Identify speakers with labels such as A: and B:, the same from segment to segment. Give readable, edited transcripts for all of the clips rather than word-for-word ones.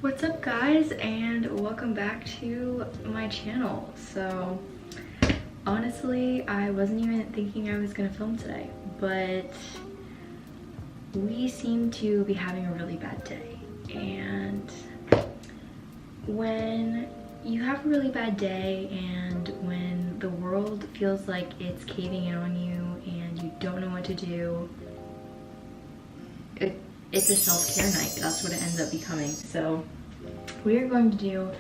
A: What's up guys, and welcome back to my channel. So honestly, I wasn't even thinking I was gonna film today, but we seem to be having a really bad day. And when you have a really bad day and when the world feels like it's caving in on you and you don't know what to do, it's a self-care night. That's what it ends up becoming. So we are going to do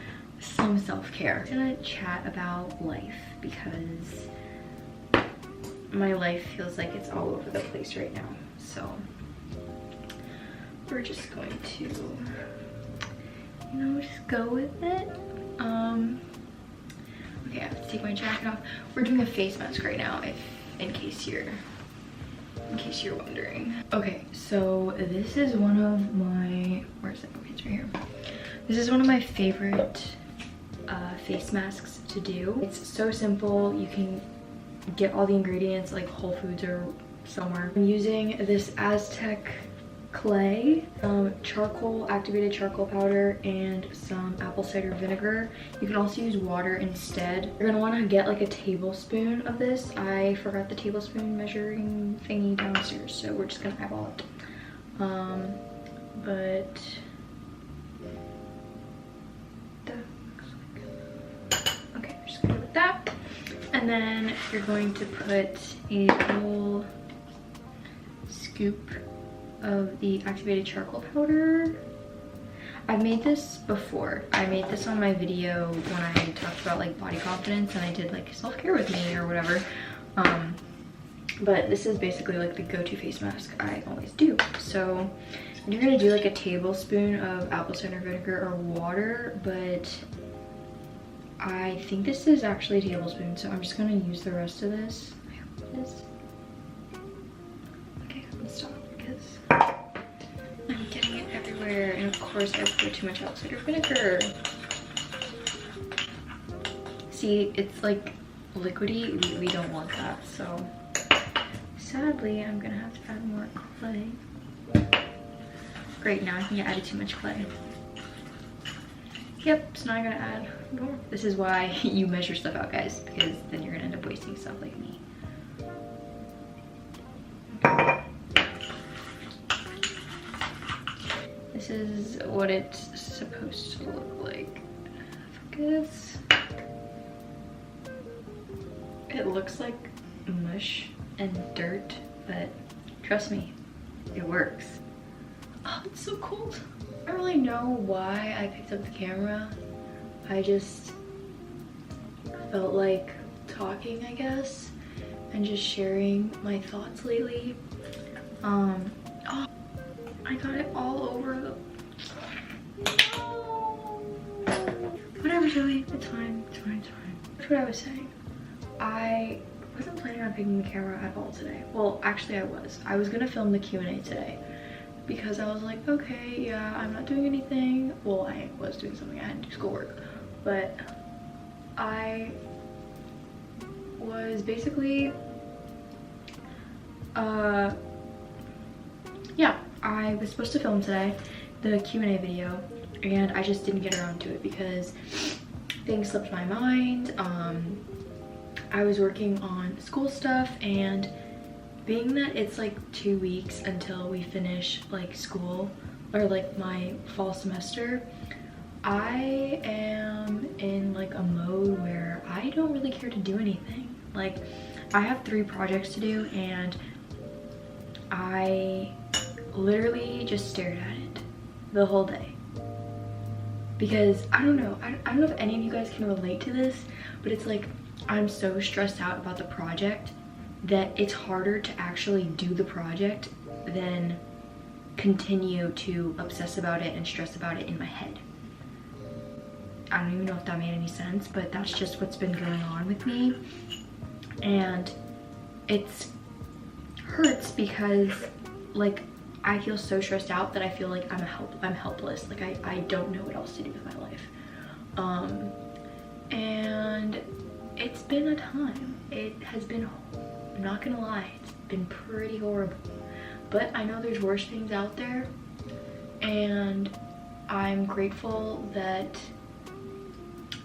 A: some self-care. I'm gonna chat about life because my life feels like it's all over the place right now. So we're just going to, just go with it. Okay, I have to take my jacket off. We're doing a face mask right now, in case you're wondering. Okay, so this is one of my, where's it? Okay, it's right here. This is one of my favorite face masks to do. It's so simple. You can get all the ingredients like Whole Foods or somewhere. I'm using this Aztec clay, activated charcoal powder, and some apple cider vinegar. You can also use water instead. You're gonna wanna get like a tablespoon of this. I forgot the tablespoon measuring thingy downstairs, so we're just gonna eyeball it. But that looks like, okay, we're just gonna go with that. And then you're going to put a whole scoop of the activated charcoal powder. I've made this before. I made this on my video when I talked about like body confidence and I did like self-care with me or whatever. But this is basically like the go-to face mask I always do. So you're gonna do like a tablespoon of apple cider vinegar or water, but I think this is actually a tablespoon, so I'm just gonna use the rest of this. I hope it is. Okay, I'm gonna stop because I'm getting it everywhere, and of course I put too much apple cider vinegar. See, it's like liquidy. We don't want that, so sadly I'm gonna have to add more clay. Great, now I think I added too much clay. Yep, so now I'm gonna add more. This is why you measure stuff out, guys, because then you're gonna end up wasting stuff like me. This is what it's supposed to look like. Focus. It looks like mush and dirt, but trust me, it works. Oh, it's so cold. I don't really know why I picked up the camera. I just felt like talking, I guess, and just sharing my thoughts lately. Oh, I got it all over the... Oh. Whatever, Zoe, it's fine, it's fine, it's fine. That's what I was saying. I wasn't planning on picking the camera at all today. Well, actually I was. I was gonna film the Q&A today because I was like, okay, yeah, I'm not doing anything. Well, I was doing something, I had to do schoolwork, but I was basically, yeah, I was supposed to film today the Q&A video, and I just didn't get around to it because things slipped my mind. I was working on school stuff, and being that it's like 2 weeks until we finish like school or like my fall semester, I am in like a mode where I don't really care to do anything. Like, I have 3 projects to do, and I literally just stared at it the whole day. Because I don't know if any of you guys can relate to this, but it's like I'm so stressed out about the project that it's harder to actually do the project than continue to obsess about it and stress about it in my head. I don't even know if that made any sense, but that's just what's been going on with me. And it hurts because like I feel so stressed out that I feel like I'm helpless. Like I don't know what else to do with my life. And it's been a time. It has been, I'm not gonna lie, it's been pretty horrible. But I know there's worse things out there, and I'm grateful that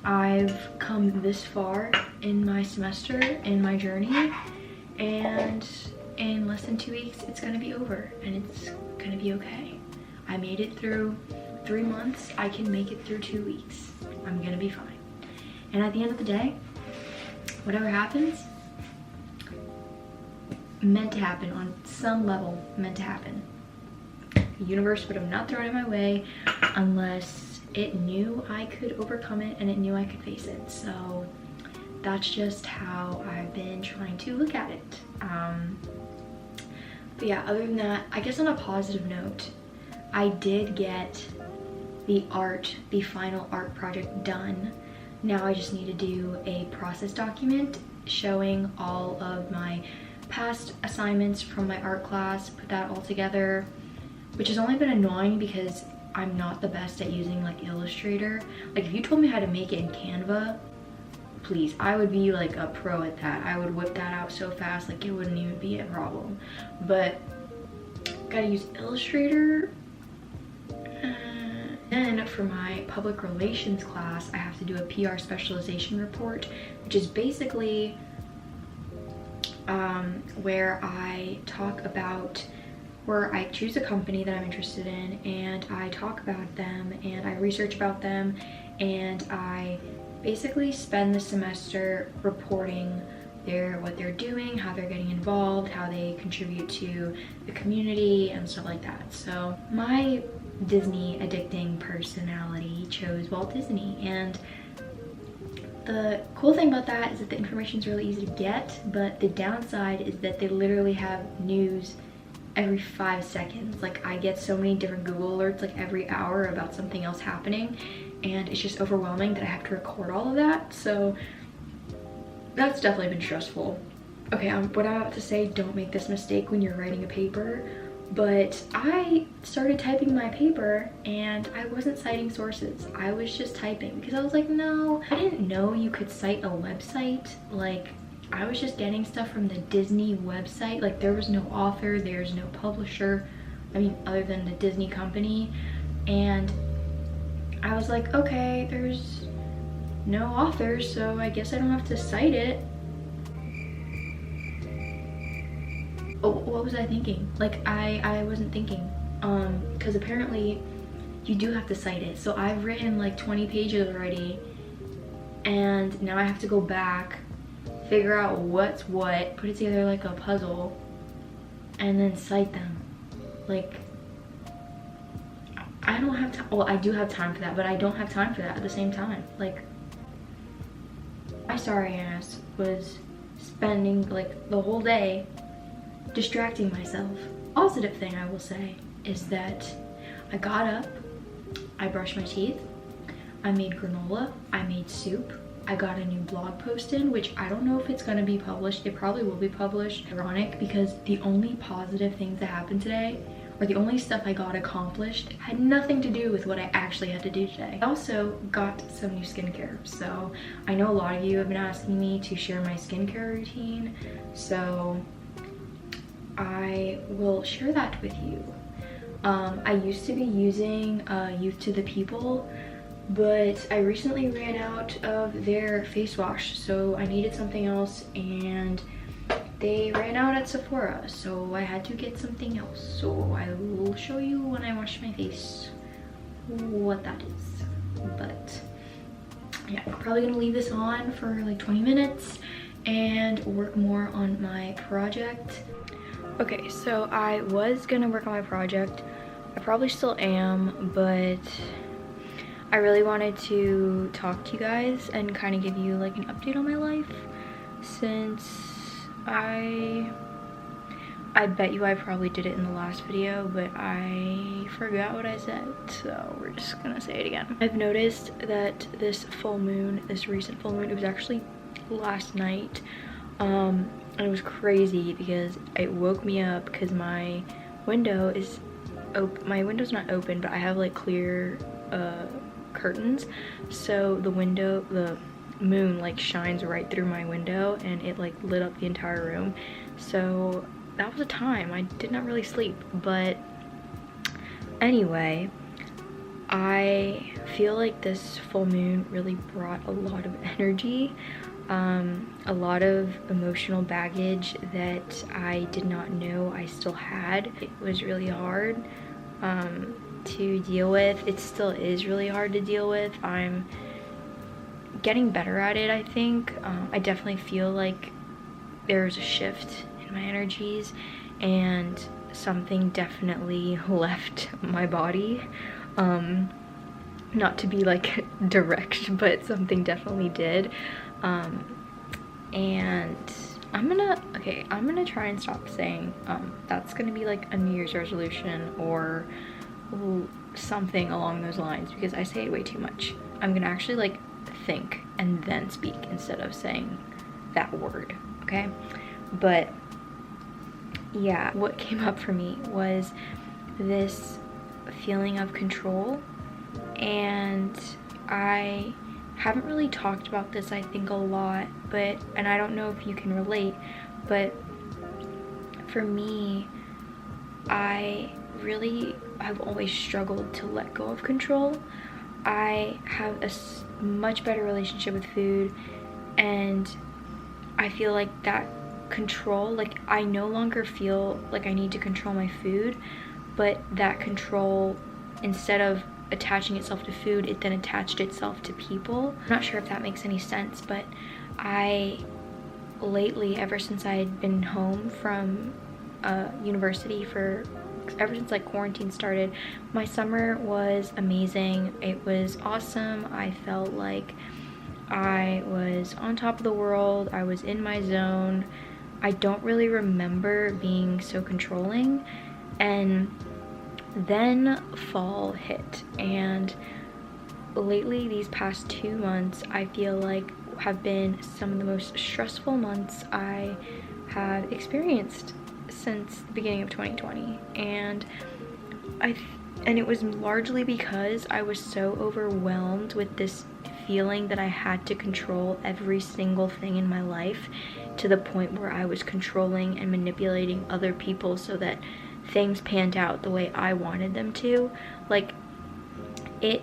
A: I've come this far in my semester, in my journey, and in less than 2 weeks it's gonna be over and it's gonna be okay. I made it through 3 months. I can make it through 2 weeks. I'm gonna be fine. And at the end of the day, whatever happens, meant to happen on some level, meant to happen. The universe would have not thrown it my way unless it knew I could overcome it and it knew I could face it. So that's just how I've been trying to look at it. But yeah, other than that, I guess on a positive note, I did get the final art project done. Now I just need to do a process document showing all of my past assignments from my art class, put that all together, which has only been annoying because I'm not the best at using like Illustrator. Like if you told me how to make it in Canva, please, I would be like a pro at that. I would whip that out so fast, like it wouldn't even be a problem. But gotta use Illustrator. Then for my public relations class, I have to do a PR specialization report, which is basically where I talk about, where I choose a company that I'm interested in and I talk about them and I research about them, and I basically spend the semester reporting what they're doing, how they're getting involved, how they contribute to the community and stuff like that. So my Disney addicting personality chose Walt Disney, and the cool thing about that is that the information is really easy to get, but the downside is that they literally have news every 5 seconds. Like I get so many different Google alerts like every hour about something else happening, and it's just overwhelming that I have to record all of that. So that's definitely been stressful. Okay, what I'm about to say, don't make this mistake when you're writing a paper, but I started typing my paper and I wasn't citing sources. I was just typing because I was like, no, I didn't know you could cite a website. Like I was just getting stuff from the Disney website. Like there was no author, there's no publisher, I mean, other than the Disney company. And I was like, okay, there's no author, so I guess I don't have to cite it. Oh, what was I thinking? Like I wasn't thinking, because apparently you do have to cite it. So I've written like 20 pages already, and now I have to go back, figure out what's what, put it together like a puzzle, and then cite them. Like I don't have time. Well, I do have time for that, but I don't have time for that at the same time. Like my sorry ass was spending like the whole day distracting myself. Positive thing I will say is that I got up, I brushed my teeth, I made granola, I made soup, I got a new blog post in, which I don't know if it's gonna be published. It probably will be published. Ironic, because the only positive things that happened today, or the only stuff I got accomplished, had nothing to do with what I actually had to do today. I also got some new skincare. So I know a lot of you have been asking me to share my skincare routine, so I will share that with you. I used to be using Youth to the People, but I recently ran out of their face wash, so I needed something else, and they ran out at Sephora, so I had to get something else. So I will show you when I wash my face what that is. But yeah, I'm probably gonna leave this on for like 20 minutes and work more on my project. Okay, so I was gonna work on my project. I probably still am, but I really wanted to talk to you guys and kind of give you like an update on my life, since I bet you I probably did it in the last video, but I forgot what I said, so we're just gonna say it again. I've noticed that this full moon, this recent full moon, it was actually last night, and it was crazy because it woke me up because my window is open. My window's not open, but I have like clear curtains, so the moon like shines right through my window and it like lit up the entire room. So that was a time I did not really sleep. But anyway, I feel like this full moon really brought a lot of energy, a lot of emotional baggage that I did not know I still had. It was really hard to deal with. It still is really hard to deal with. I'm getting better at it, I think. I definitely feel like there's a shift in my energies, and something definitely left my body. Not to be like direct, but something definitely did. And I'm gonna try and stop saying that's gonna be like a New Year's resolution or something along those lines, because I say it way too much. I'm gonna actually like think and then speak instead of saying that word, okay? But yeah, what came up for me was this feeling of control, and I haven't really talked about this, I think, a lot, but, and I don't know if you can relate, but for me, I really have always struggled to let go of control. I have a much better relationship with food, and I feel like that control, like I no longer feel like I need to control my food, but that control, instead of attaching itself to food, it then attached itself to people. I'm not sure if that makes any sense, but I lately, ever since I had been home from university ever since like quarantine started, my summer was amazing. It was awesome. I felt like I was on top of the world. I was in my zone. I don't really remember being so controlling. And then fall hit, and lately, these past 2 months, I feel like have been some of the most stressful months I have experienced since the beginning of 2020. And it was largely because I was so overwhelmed with this feeling that I had to control every single thing in my life, to the point where I was controlling and manipulating other people so that things panned out the way I wanted them to. Like, it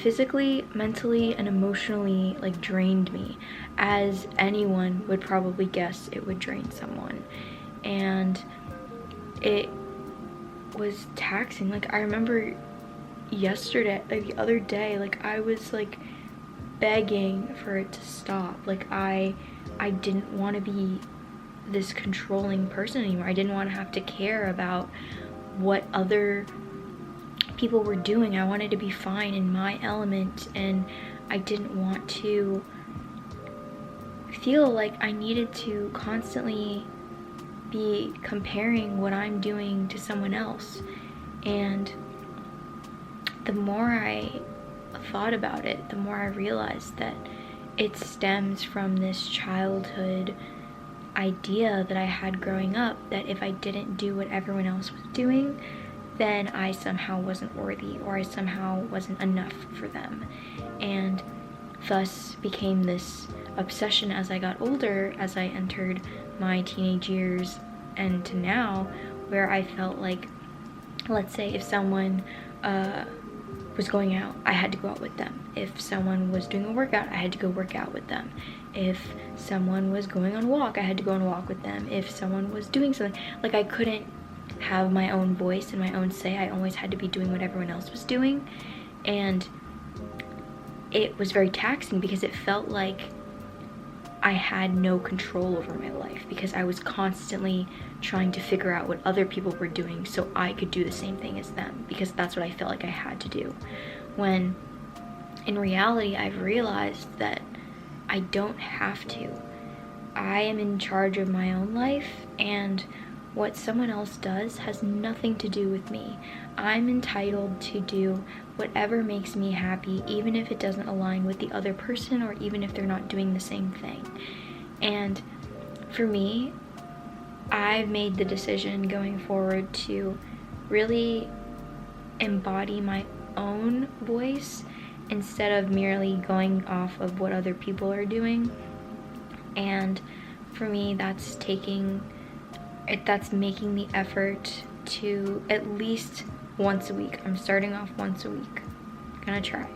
A: physically, mentally, and emotionally like drained me, as anyone would probably guess it would drain someone. And it was taxing. Like, I remember yesterday, like the other day, like I was like begging for it to stop. Like I didn't want to be this controlling person anymore. I didn't want to have to care about what other people were doing. I wanted to be fine in my element, and I didn't want to feel like I needed to constantly be comparing what I'm doing to someone else. And the more I thought about it, the more I realized that it stems from this childhood idea that I had growing up, that if I didn't do what everyone else was doing, then I somehow wasn't worthy, or I somehow wasn't enough for them. And thus became this obsession as I got older, as I entered my teenage years and to now, where I felt like, let's say if someone was going out, I had to go out with them. If someone was doing a workout, I had to go work out with them. If someone was going on a walk, I had to go on a walk with them. If someone was doing something, like I couldn't have my own voice and my own say. I always had to be doing what everyone else was doing. And it was very taxing, because it felt like I had no control over my life, because I was constantly trying to figure out what other people were doing so I could do the same thing as them, because that's what I felt like I had to do. When in reality, I've realized that I don't have to. I am in charge of my own life, and what someone else does has nothing to do with me. I'm entitled to do whatever makes me happy, even if it doesn't align with the other person, or even if they're not doing the same thing. And for me, I've made the decision going forward to really embody my own voice, instead of merely going off of what other people are doing. And for me, that's making the effort to at least once a week. I'm starting off once a week. gonna try.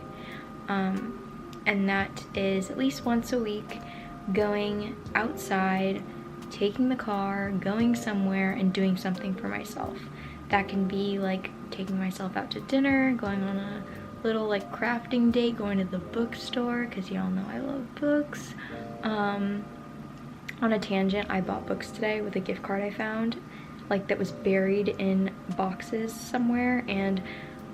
A: And that is at least once a week, going outside, taking the car, going somewhere and doing something for myself. That can be like taking myself out to dinner, going on a little like crafting date, going to the bookstore, because y'all know I love books. On a tangent, I bought books today with a gift card I found, like that was buried in boxes somewhere, and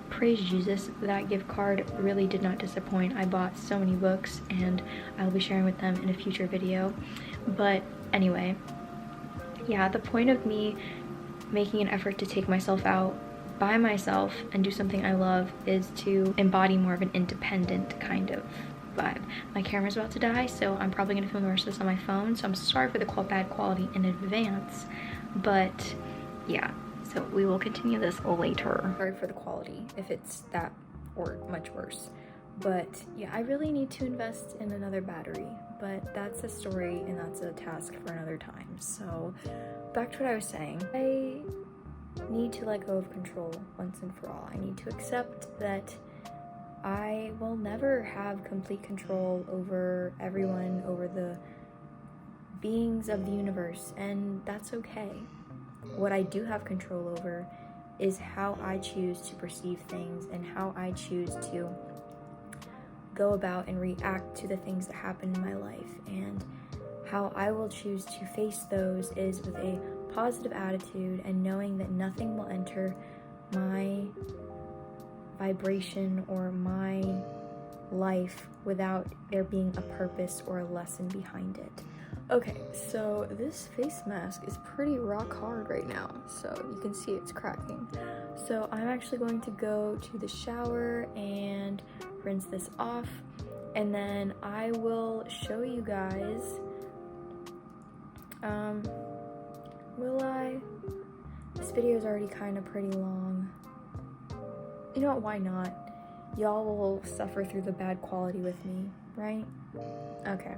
A: praise Jesus, that gift card really did not disappoint. I bought so many books and I'll be sharing with them in a future video. But anyway, yeah, the point of me making an effort to take myself out by myself and do something I love is to embody more of an independent kind of vibe. My camera's about to die, so I'm probably gonna film the rest of this on my phone, so I'm sorry for the bad quality in advance, but yeah. So we will continue this later. Sorry for the quality if it's that or much worse. But yeah, I really need to invest in another battery, but that's a story and that's a task for another time. So back to what I was saying. I need to let go of control once and for all. I need to accept that I will never have complete control over everyone, over the beings of the universe, and that's okay. What I do have control over is how I choose to perceive things and how I choose to go about and react to the things that happen in my life. And how I will choose to face those is with a positive attitude and knowing that nothing will enter my vibration or my life without there being a purpose or a lesson behind it. Okay, so this face mask is pretty rock hard right now, so you can see it's cracking. So I'm actually going to go to the shower and rinse this off, and then I will show you guys, will I? This video is already kind of pretty long. You know what, why not? Y'all will suffer through the bad quality with me, right? Okay,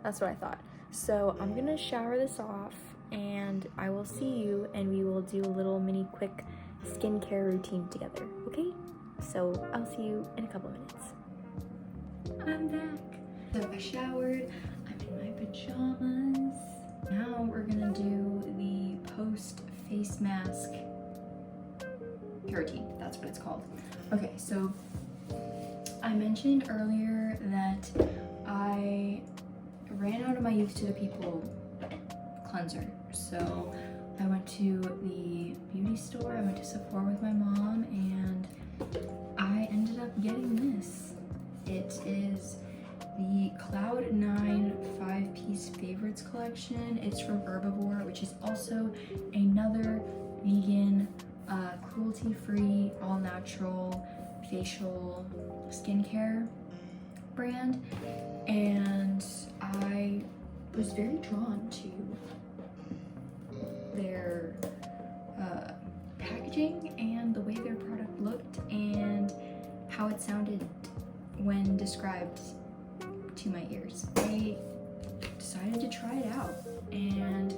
A: that's what I thought. So I'm gonna shower this off and I will see you and we will do a little mini quick skincare routine together, okay? So I'll see you in a couple minutes. I'm back. So I showered, I'm in my pajamas. Now we're gonna do the post face mask hair routine, that's what it's called. Okay, so I mentioned earlier that I ran out of my Youth to the People cleanser. So I went to the beauty store, I went to Sephora with my mom, and I ended up getting this. It is the Cloud 9 5-piece favorites collection. It's from Herbivore, which is also another vegan, cruelty-free, all-natural facial skincare brand. And I was very drawn to their packaging and the way their product looked and how it sounded when described to my ears. I decided to try it out, and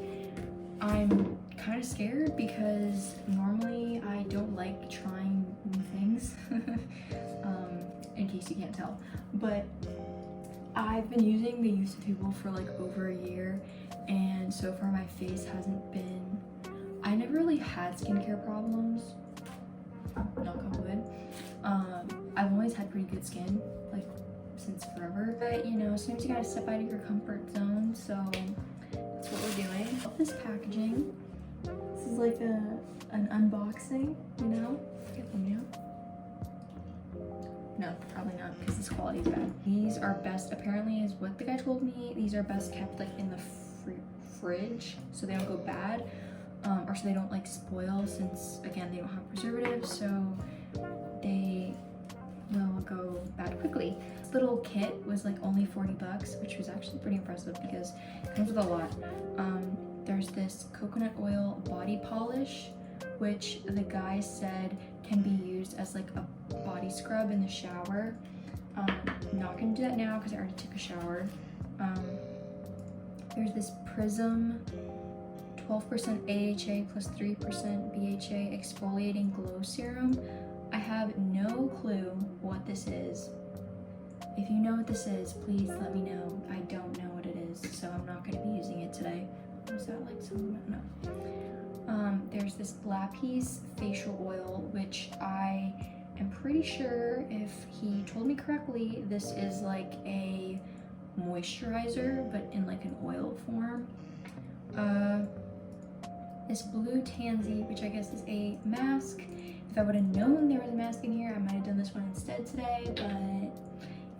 A: I'm kind of scared because normally I don't like trying new things, in case you can't tell, but I've been using the Youth to People for like over a year, and so far my face hasn't been, I never really had skincare problems, knock on wood. I've always had pretty good skin, like since forever, but you know, sometimes you gotta step out of your comfort zone, so that's what we're doing. I love this packaging. This is like an unboxing, you know? Get them new. No, probably not, because this quality is bad. These are best, apparently is what the guy told me, these are best kept like in the fridge so they don't go bad, or so they don't like spoil, since again they don't have preservatives, so they will go bad quickly. This little kit was like only 40 bucks, which was actually pretty impressive because it comes with a lot. There's this coconut oil body polish, which the guy said can be used as like a body scrub in the shower. I'm not gonna do that now because I already took a shower. There's this Prism 12% AHA plus 3% BHA exfoliating glow serum. I have no clue what this is. If you know what this is, please let me know. I don't know what it is, so I'm not going to be using it today. Was that like some? No. There's this lapis facial oil, which I am pretty sure, if he told me correctly, this is like a moisturizer, but in like an oil form. This blue tansy, which I guess is a mask. If I would have known there was a mask in here, I might have done this one instead today, but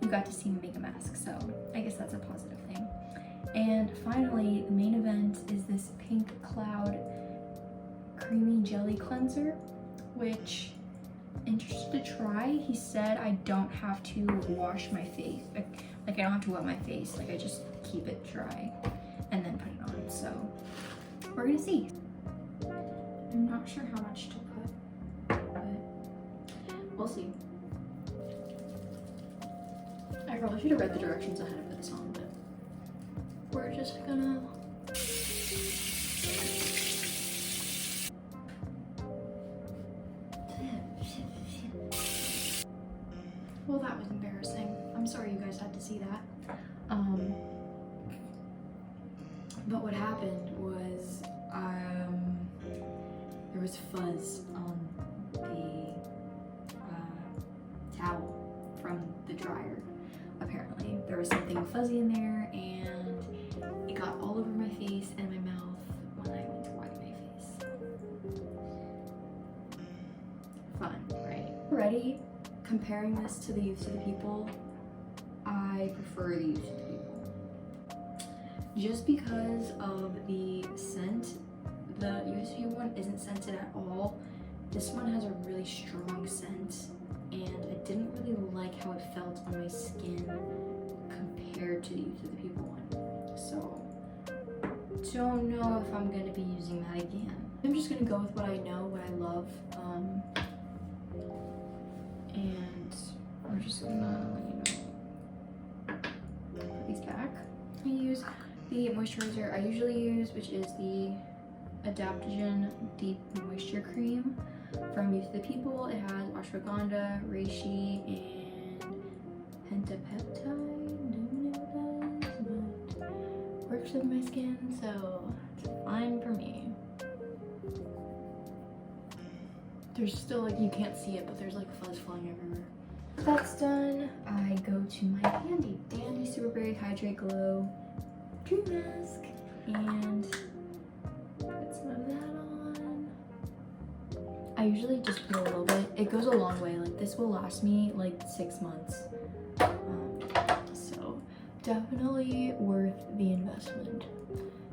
A: you got to see me make a mask, so I guess that's a positive thing. And finally, the main event is this Pink Cloud Creamy Jelly Cleanser, which interested to try. He said I don't have to wash my face, like I don't have to wet my face, like I just keep it dry and then put it on. So we're gonna see. I'm not sure how much to put, but we'll see. I probably should have read the directions ahead of put this on, but we're just gonna. Well, that was embarrassing. I'm sorry you guys had to see that. But what happened was there was fuzz on the towel from the dryer. Apparently, there was something fuzzy in there, and it got all over my face and my mouth when I went to wipe my face. Fun, right? Already comparing this to the Youth to the People, I prefer the Youth to the People. Just because of the scent, the Youth to the People one isn't scented at all. This one has a really strong scent, and I didn't really like how it felt on my skin compared to the Youth to the People one. So, don't know if I'm gonna be using that again. I'm just gonna go with what I know, what I love, and we're just gonna, put these back. I use the moisturizer I usually use, which is the Adaptogen Deep Moisture Cream from Youth to the People. It has ashwagandha, reishi, and pentapeptide. Don't know what that is, but works with my skin, so it's fine for me. There's still like, you can't see it, but there's like fuzz flying everywhere. That's done. I go to my handy dandy Super Berry Hydrate Glow Dream Mask and put some of that on. I usually just put a little bit. It goes a long way. Like, this will last me like 6 months. So definitely worth the investment.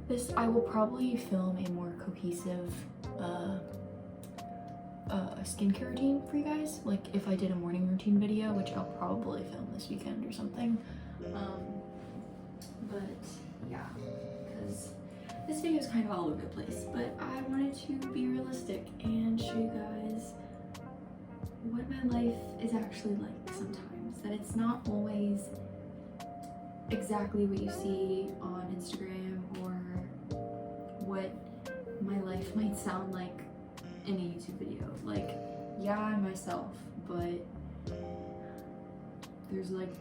A: This, I will probably film a more cohesive skincare routine for you guys. Like, if I did a morning routine video, which I'll probably film this weekend or something. But yeah, because this video is kind of all over the place, but I wanted to be realistic and show you guys what my life is actually like sometimes. That it's not always exactly what you see on Instagram or what my life might sound like in a YouTube video. Like, yeah, I'm myself, but there's like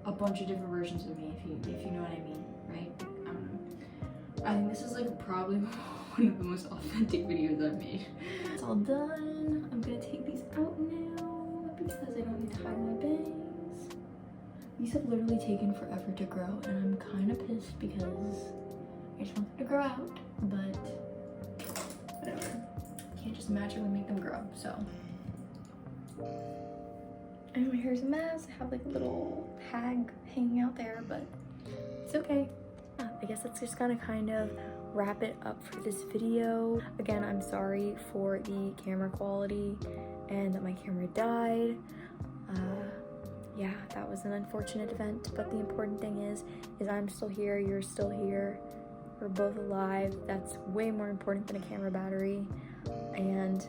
A: a bunch of different versions of me, if you know what I mean, right? I don't know. I think this is like probably one of the most authentic videos I've made. It's all done. I'm gonna take these out now because I don't need to hide my bangs. These have literally taken forever to grow, and I'm kind of pissed because I just want them to grow out, but whatever. Can't just magically make them grow, so. And my hair's a mess. I have like a little hag hanging out there, but it's okay. I guess that's just gonna kind of wrap it up for this video. Again, I'm sorry for the camera quality and that my camera died. Yeah, that was an unfortunate event, but the important thing is I'm still here, you're still here. We're both alive. That's way more important than a camera battery. And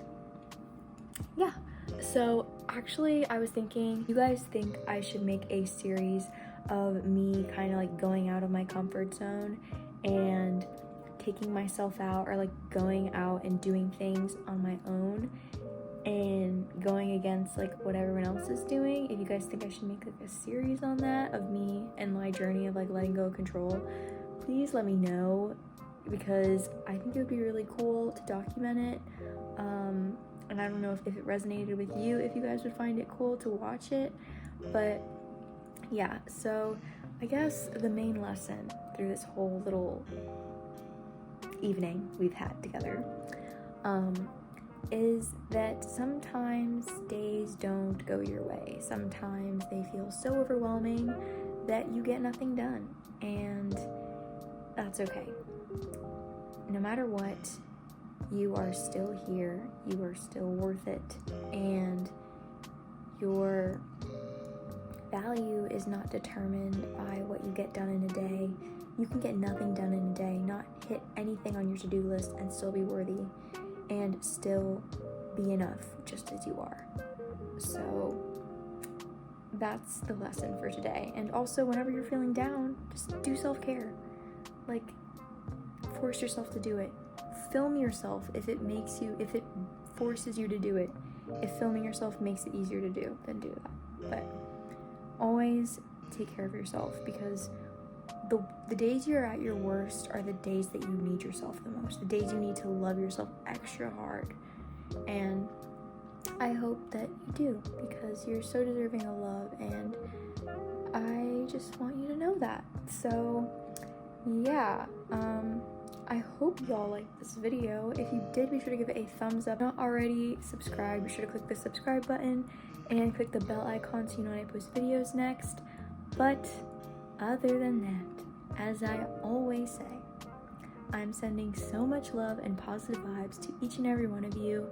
A: yeah, so actually I was thinking, you guys think I should make a series of me kind of like going out of my comfort zone and taking myself out or like going out and doing things on my own and going against like what everyone else is doing. If you guys think I should make like a series on that of me and my journey of like letting go of control, please let me know, because I think it would be really cool to document it. And I don't know if it resonated with you, if you guys would find it cool to watch it. But yeah, so I guess the main lesson through this whole little evening we've had together is that sometimes days don't go your way. Sometimes they feel so overwhelming that you get nothing done, and that's okay. No matter what, you are still here, you are still worth it, and your value is not determined by what you get done in a day. You can get nothing done in a day, not hit anything on your to-do list, and still be worthy and still be enough just as you are. So that's the lesson for today. And also, whenever you're feeling down, just do self-care. Like, force yourself to do it. Film yourself if it forces you to do it. If filming yourself makes it easier to do, then do that. But always take care of yourself, because the days you're at your worst are the days that you need yourself the most. The days you need to love yourself extra hard. And I hope that you do, because you're so deserving of love, and I just want you to know that. So yeah, I hope y'all liked this video. If you did, be sure to give it a thumbs up. If not already subscribed, be sure to click the subscribe button and click the bell icon so you know when I post videos next. But other than that, as I always say, I'm sending so much love and positive vibes to each and every one of you,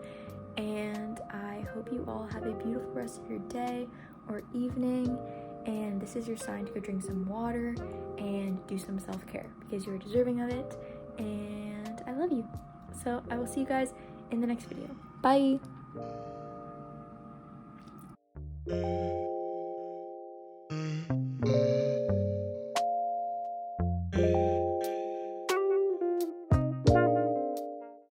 A: and I hope you all have a beautiful rest of your day or evening. And this is your sign to go drink some water and do some self-care, because you're deserving of it, and I love you. So I will see you guys in the next video. Bye!